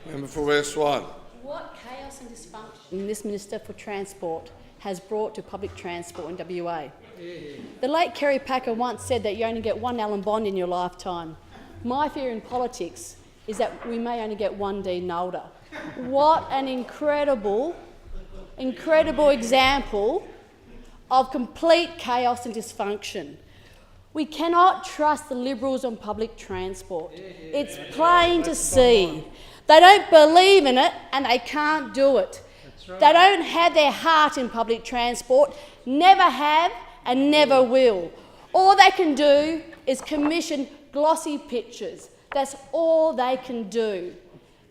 Member for West One. What chaos and dysfunction this Minister for Transport has brought to public transport in WA. The late Kerry Packer once said that you only get one Allen Bond in your lifetime. My fear in politics is that we may only get one Dean Nolder. What an incredible example of complete chaos and dysfunction. We cannot trust the Liberals on public transport. It's plain to see. They don't believe in it and they can't do it. Right. They don't have their heart in public transport, never have and never will. All they can do is commission glossy pictures. That's all they can do.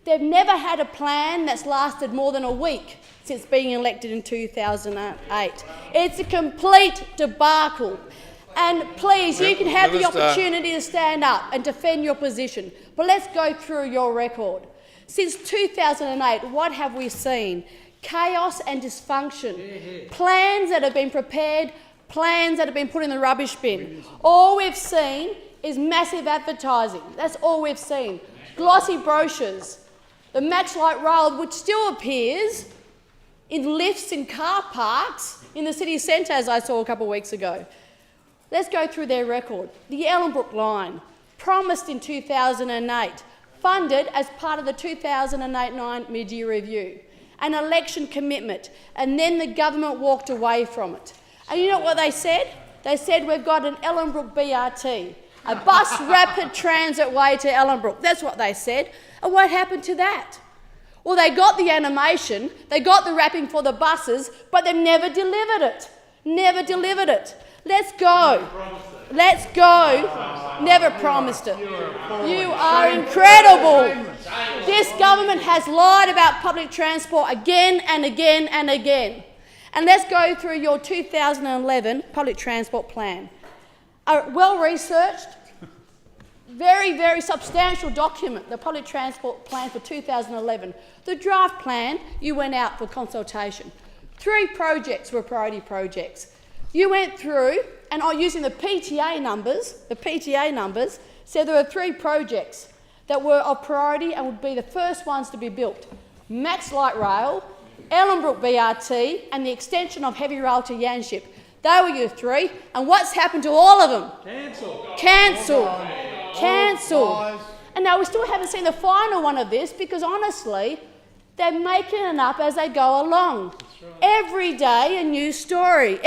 They've never had a plan that's lasted more than a week since being elected in 2008. It's a complete debacle. And please, you can have the opportunity to stand up and defend your position, but let's go through your record. Since 2008, what have we seen? Chaos and dysfunction. Plans that have been prepared, plans that have been put in the rubbish bin. All we've seen is massive advertising. That's all we've seen. Glossy brochures. The Max Light Rail, which still appears in lifts in car parks in the city centre, as I saw a couple of weeks ago. Let's go through their record. The Ellenbrook line, promised in 2008, funded as part of the 2008-9 mid-year review, an election commitment, and then the government walked away from it. And you know what they said? They said we've got an Ellenbrook BRT, a bus rapid transit way to Ellenbrook. That's what they said. And what happened to that? Well, they got the animation, they got the wrapping for the buses, but they never delivered it. Never delivered it. Let's go. Let's go. Never promised it. You are incredible. This government has lied about public transport again and again and again. And let's go through your 2011 public transport plan. A well-researched, very, very substantial document, the public transport plan for 2011. The draft plan, you went out for consultation. 3 projects were priority projects. You went through, and using the PTA numbers, said there were 3 projects that were of priority and would be the first ones to be built. Max Light Rail, Ellenbrook BRT, and the extension of heavy rail to Yanship. They were your 3, and what's happened to all of them? Cancelled. And now we still haven't seen the final one of this because, honestly, they're making it up as they go along. Right. Every day a new story.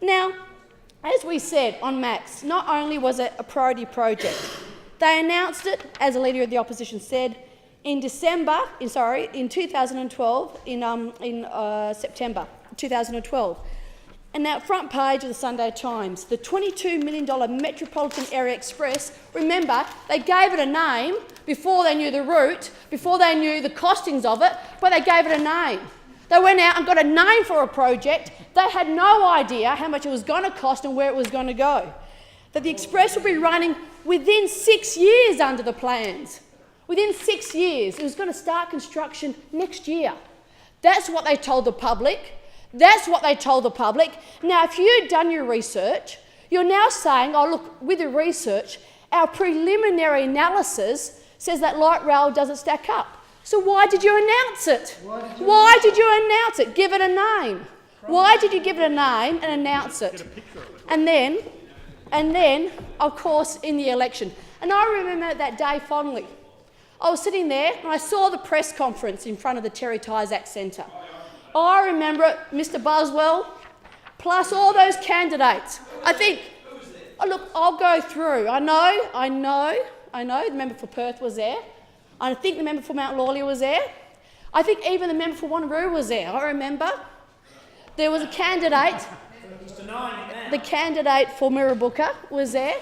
Now, as we said on Max, not only was it a priority project, they announced it, as a leader of the opposition said, in September 2012. And that front page of the Sunday Times, the $22 million Metropolitan Area Express, remember, they gave it a name before they knew the route, before they knew the costings of it, but they gave it a name. They went out and got a name for a project. They had no idea how much it was going to cost and where it was going to go. That the Express will be running within 6 years under the plans. Within 6 years. It was going to start construction next year. That's what they told the public. Now, if you'd done your research, you're now saying, oh, look, with the research, our preliminary analysis says that light rail doesn't stack up. So why did you announce it? Why did you announce it? Give it a name. Why did you give it a name and announce it? And then, of course, in the election. And I remember that day fondly. I was sitting there and I saw the press conference in front of the Terry Tyzack Centre. I remember it, Mr Buswell, plus all those candidates. I think, oh look, I'll go through. I know, the member for Perth was there. I think the member for Mount Lawley was there. I think even the member for Wanneroo was there. I remember. There was a candidate, the candidate for Mirrabooka was there.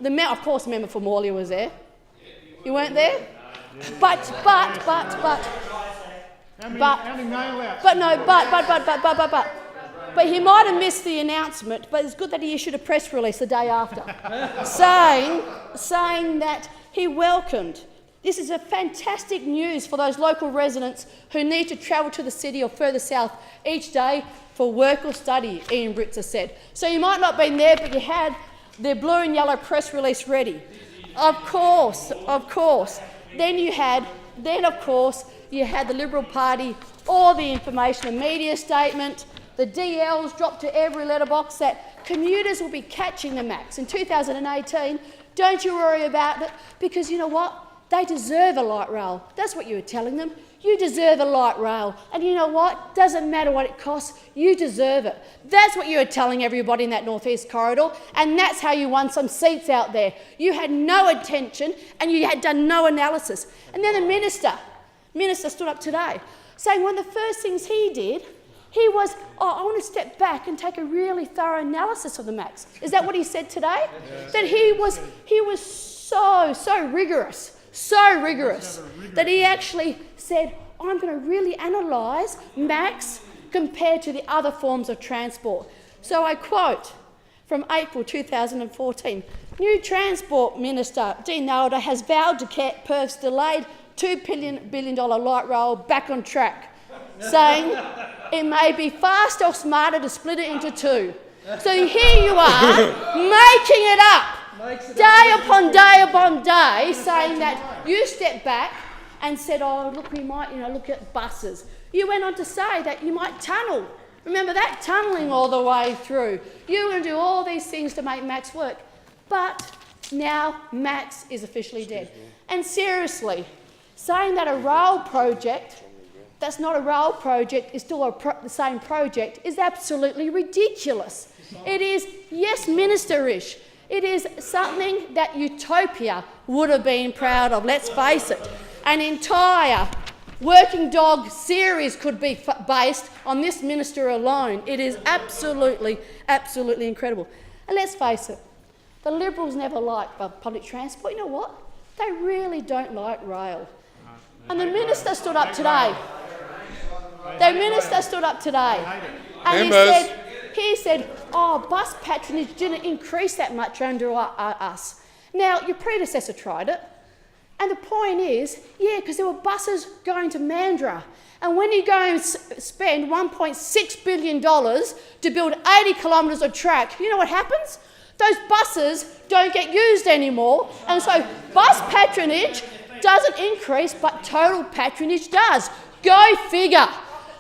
Of course, the member for Morley was there. You weren't there? But he might have missed the announcement, but it's good that he issued a press release the day after, saying that he welcomed. This is a fantastic news for those local residents who need to travel to the city or further south each day for work or study, Ian Britzer said. So you might not have been there, but you had the blue and yellow press release ready. Of course. Then of course, you had the Liberal Party, all the information and media statement, the DLs dropped to every letterbox that commuters will be catching the max in 2018. Don't you worry about it, because you know what? They deserve a light rail. That's what you were telling them. You deserve a light rail. And you know what? Doesn't matter what it costs, you deserve it. That's what you were telling everybody in that North-East corridor, and that's how you won some seats out there. You had no intention and you had done no analysis. And then the minister stood up today saying one of the first things he did, he was, I want to step back and take a really thorough analysis of the max. Is that what he said today? Yes. That he was so rigorous that he actually said, I'm going to really analyse max compared to the other forms of transport. So I quote from April 2014, new Transport Minister Dean Nalder has vowed to get Perth's delayed $2 billion light rail back on track, saying it may be faster or smarter to split it into two. So here you are, making it up. Day upon day, saying that you stepped back and said, oh, look, we might, look at buses. You went on to say that you might tunnel. Remember that, tunnelling all the way through. You were going to do all these things to make Max work. But now Max is officially dead. And seriously, saying that a rail project that's not a rail project is still the same project is absolutely ridiculous. It is, yes, ministerish. It is something that Utopia would have been proud of, let's face it. An entire Working Dog series could be based on this minister alone. It is absolutely incredible. And let's face it, the Liberals never liked public transport. You know what? They really don't like rail. And the minister stood up today. And he said, oh, bus patronage didn't increase that much under us. Now, your predecessor tried it. And the point is, yeah, because there were buses going to Mandurah. And when you go and spend $1.6 billion to build 80 kilometres of track, you know what happens? Those buses don't get used anymore. And so bus patronage doesn't increase, but total patronage does. Go figure.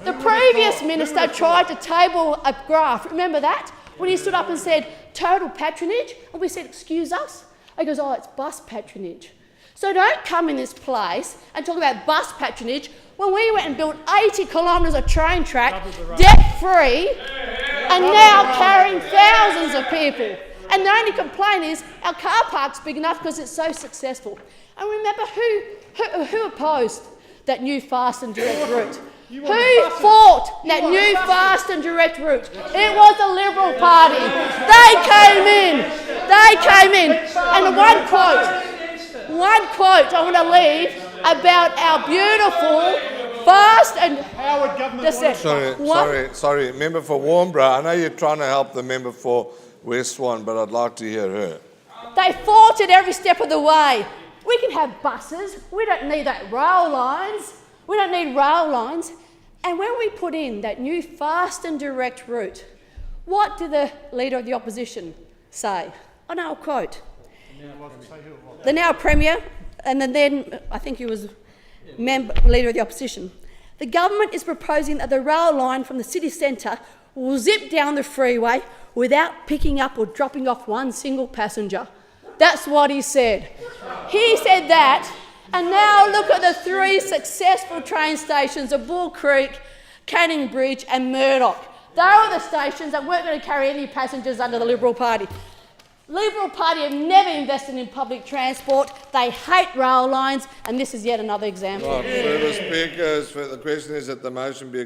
The previous minister tried to table a graph. Remember that? When he stood up and said, total patronage, and we said, excuse us? He goes, oh, it's bus patronage. So don't come in this place and talk about bus patronage when we went and built 80 kilometres of train track, debt-free, and now carrying thousands of people. And the only complaint is our car park's big enough because it's so successful. And remember who opposed that new fast and direct route? Who fought that new fast and direct route? It was the Liberal Party. They came in. And one quote I want to leave about our beautiful fast and... Howard government... Sorry. Member for Warnbro, I know you're trying to help the member for West Swan, but I'd like to hear her. They fought it every step of the way. We can have buses. We don't need that rail lines. We don't need rail lines. And when we put in that new fast and direct route, what did the Leader of the Opposition say? Oh, no, I'll quote. The now Premier, and then I think he was Leader of the Opposition. The government is proposing that the rail line from the city centre will zip down the freeway without picking up or dropping off one single passenger. That's what he said. He said that, and now look at the 3 successful train stations of Bull Creek, Canning Bridge and Murdoch. They were the stations that weren't going to carry any passengers under the Liberal Party. Liberal Party have never invested in public transport. They hate rail lines, and this is yet another example. Right, further speakers, the question is that the motion be